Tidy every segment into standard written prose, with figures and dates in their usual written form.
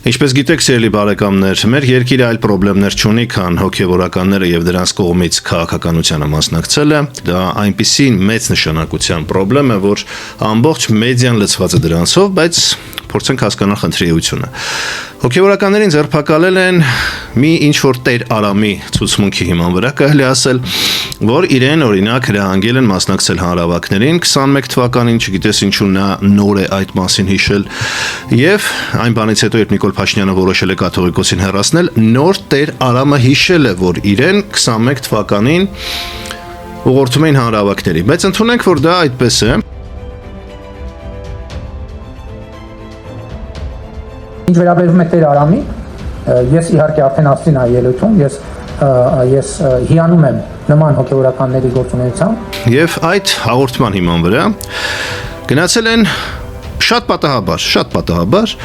Ինչպես գիտեք, սիրելի բարեկամներ, մեր երկիրը այլ խնդիրներ չունի, քան հոգևորականները եւ դրանց կողմից քաղաքականությանը մասնակցելը, դա այնպիսի մեծ նշանակության խնդրեմ է, որ ամբողջ մեդիան լցված է դրանցով, բայց փորձենք հասկանալ խնդրի էությունը։ Հոգևորականներին ձերբակալել են մի ինչ-որ Տեր Արամի ցուցմունքի հիման վրա, կարելի ասել, որ իրեն օրինակ հրահանգել են մասնակցել հանրավակներին 21 թվականին, չգիտես ինչու նա նոր է այդ մասին հիշել, եւ այն բանից հետո երբ Նիկոլ Փաշինյանը որոշել է կաթողիկոսին հեռացնել, նոր Տեր Արամը հիշել է, որ իրեն 21 թվականին ուղղորդում էին հանրավակների, բայց ընդունենք, որ դա այդպես է։ Ինչ վերաբերում է Տեր Արամին, ես իհարկե արդեն ասեցի ելույթում, ես հիանում եմ նման հոգևորականների գործունեությամբ։ Եվ այդ հաղորդման հիման վրա գնացել են շատ պատահաբար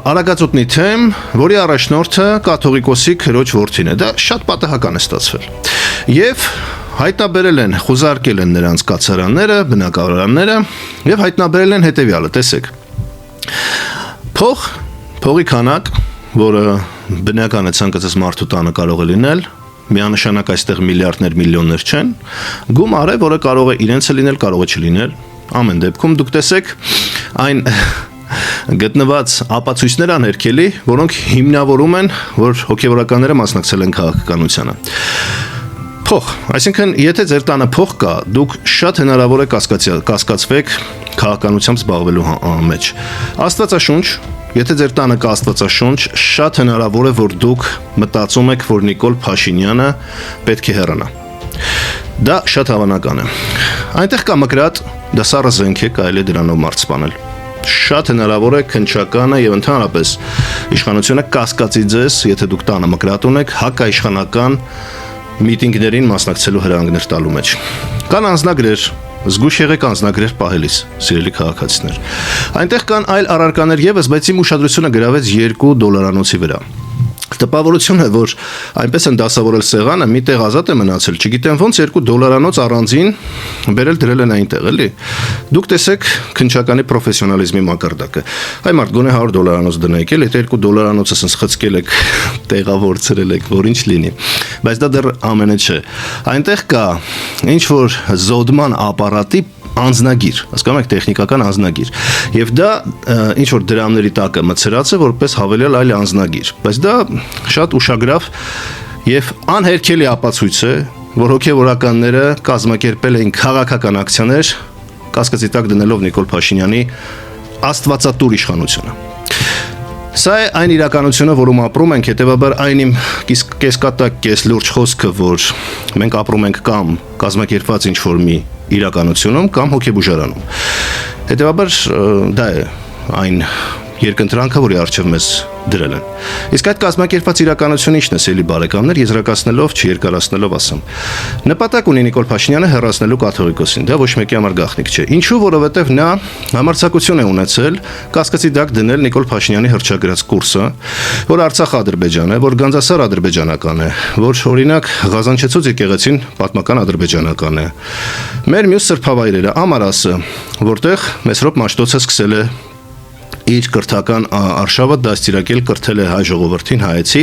Արագածոտնի թեմ, որի առաջնորդը կաթողիկոսի քրոջ որդին է, դա շատ պատահական է ստացվել։ Եվ հայտնաբերել են, խուզարկել են նրանց կացարանները, բնակարանները եւ հայտնաբերել են հետեւյալը, տեսեք։ Փողի քանակ, որը բնական է ցանկացած մարդու տանը կարող է լինել, միանշանակ այստեղ միլիարդներ, միլիոններ չեն, գումար է, որը կարող է իրենցը լինել, կարող է չլինել, ամեն դեպքում դուք տեսեք այն գտնված ապացույցներ աներկելի, որոնք հիմնավորում են, որ հոգևորականները մասնակցել են քաղաքականությանը։ Այսինքն, եթե ձեր տանը փող կա, դուք շատ հնարավոր է կասկածվեք քաղաքականությամբ զբաղվելու մեջ։ Աստվածաշունչ, եթե ձեր տանը կա Աստվածաշունչ, շատ հնարավոր է, որ դուք մտածում եք, որ Նիկոլ Փաշինյանը պետք է հեռանա։ Դա շատ հավանական է։ Այնտեղ կա մկրատ, դա սառը զենք է, կարելի է դրանով մարդ սպանել։ Շատ հնարավոր է քննչականը եւ ընդհանրապես իշխանությունը կասկածի ձեզ, եթե դուք տանը մկրատ ունեք, հակաիշխանական միտինգներին մասնակցելու հրահանգներ տալու մեջ։ Կան անձնագրեր, զգույշ եղեք անձնագրեր պահելիս, սիրելի քաղաքացիներ։ Այնտեղ կան այլ առարկաներ եւս, բայց իմ ուշադրությունը գրավեց $2 վրա։ Տպավորություն է, որ այնպես են դասավորել սեղանը, մի տեղ ազատ է մնացել, չգիտեմ ոնց $2 առանձին բերել դրել են այնտեղ, էլի։ Դուք տեսեք քննչականի պրոֆեսիոնալիզմի մակարդակը։ Այ մարդ գոնե $100 դնեք, էլի, եթե $2 ասես խցկել եք, տեղավորցրել եք, որ ինչ լինի։ Բայց դա դեռ ամենը չէ։ Այնտեղ կա ինչ որ զոդման ապարատի անձնագիր, հասկանում եք, տեխնիկական անձնագիր։ Եվ դա ինչ որ դրամների տակը մցրած է որպես հավելյալ այլ անձնագիր, բայց դա շատ ուշագրավ եւ անհերքելի ապացույց է, որ հոգեվորականները կազմակերպել էին քաղաքական ակցիաներ, կասկածի տակ դնելով Նիկոլ Փաշինյանի աստվածատուր իշխանությունը։ Սա է այն իրականությունը, որում ապրում ենք, հետևաբար այն իմ կեսկատակ, կես լուրջ խոսքը, որ մենք ապրում ենք կամ կազմակերպված ինչ-որ մի իրականությունում կամ հոգեբուժարանում։ Հետևաբար դա է այն երկընտրանքը, որի առջև մեզ դրել են։ Իսկ այդ կազմակերպված իրականությունը ինչն է, սիրելի բարեկամներ, եզրակացնելով, չերկարացնելով ասեմ։ Նպատակ ունի Նիկոլ Փաշինյանը հեռացնելու կաթողիկոսին, դա ոչ մեկի համար գաղտնիք չէ։ Ինչու, որովհետև նա համարձակություն է ունեցել կասկածի տակ դնել Նիկոլ Փաշինյանի հռչակագրած կուրսը, որ Արցախ-Ադրբեջան է, որ Գանձասար ադրբեջանական է, որ օրինակ Ղազանչեցուց եկեղեցին պատմական ադրբեջանական է։ Մեր մյուս սրբավայրերը Ամարասը, որտեղ Մեսրոպ Մաշտոցը սկսել է իր կրթական արշավը դաստիարակել կրթել է հայ ժողովրդին, հայեցի,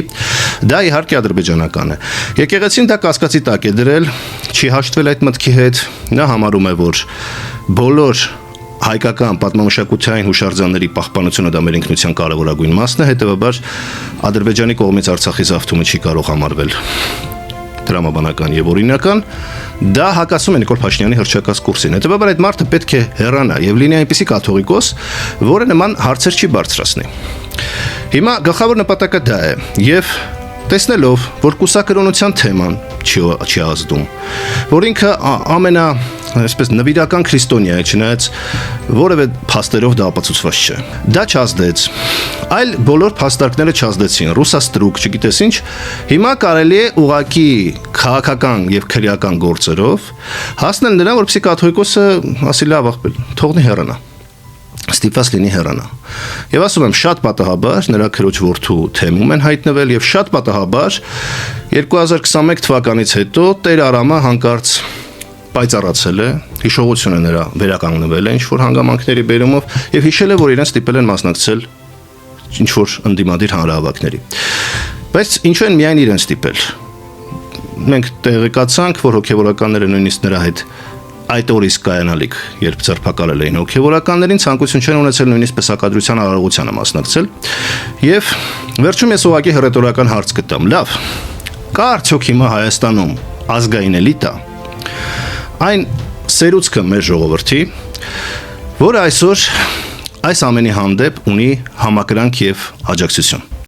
դա իհարկե ադրբեջանական է։ Եկեղեցին դա կասկածի տակ է դրել, չի հաշտվել այդ մտքի հետ, նա համարում է, որ բոլոր հայկական պատմամշակութային հուշարձանների պահպանությունը դա մեր ինքնության կարևորագույն մասն է, հետևաբար Ադրբեջանի կողմից Արցախի զավթումը չի կարող համարվել դրամաբանական եւ օրինական, դա հակասում է Նիկոլ Փաշինյանի հռչակած կուրսին։ Հետևաբար այդ մարդը պետք է հեռանա եւ լինի այնպիսի կաթողիկոս, որը նման հարցեր չի բարձրացնի։ Հիմա գլխավոր նպատակը դա է եւ տեսնելով, որ կուսակրոնության թեման չի ազդում, որ ինքը այսպես նվիրական քրիստոնյա է, չնայած որևէ փաստերով դա ապացուցված չէ։ Դա չազդեց։ Այլ բոլոր փաստարկները չազդեցին, ռուսաստրուկ, չգիտես ինչ, հիմա կարելի է ուղակի քաղաքական եւ քրեական գործերով հասնել նրան, որպեսզի կաթողիկոսը ասի լավ աղբել, թողնի հեռանա։ Ստիպված լինի հեռանա։ Եվ ասում եմ, շատ պատահաբար նրա քրոջ որդու թեմում են հայտնվել եւ շատ պատահաբար 2021 թվականից հետո Տեր Արամը հանկարծ պայծառացել է, հիշողությունը նրա վերականգնվել է ինչ-որ հանգամանքների բերումով եւ հիշել է, որ իրեն ստիպել են մասնակցել ինչ որ ընդդիմադիր հանրահավաքների։ Բայց ինչու են միայն իրեն ստիպել։ Մենք տեղեկացանք, որ հոգևորականները նույնիսկ նրա հետ այդ օրից կայանալիք, երբ ձերբակալել էին հոգևորականներին, ցանկություն չեն ունեցել նույնիսկ պսակադրության արարողությանը մասնակցել։ Եվ վերջում ես ուղղակի հռետորական հարց գտամ. լավ, կա արդյոք հիմա Հայաստանում ազգային էլիտա, այն սերուցքը մեր ժողովրդի, որը այսօր այս ամենի հանդեպ ունի համակրանք եւ աջակցություն։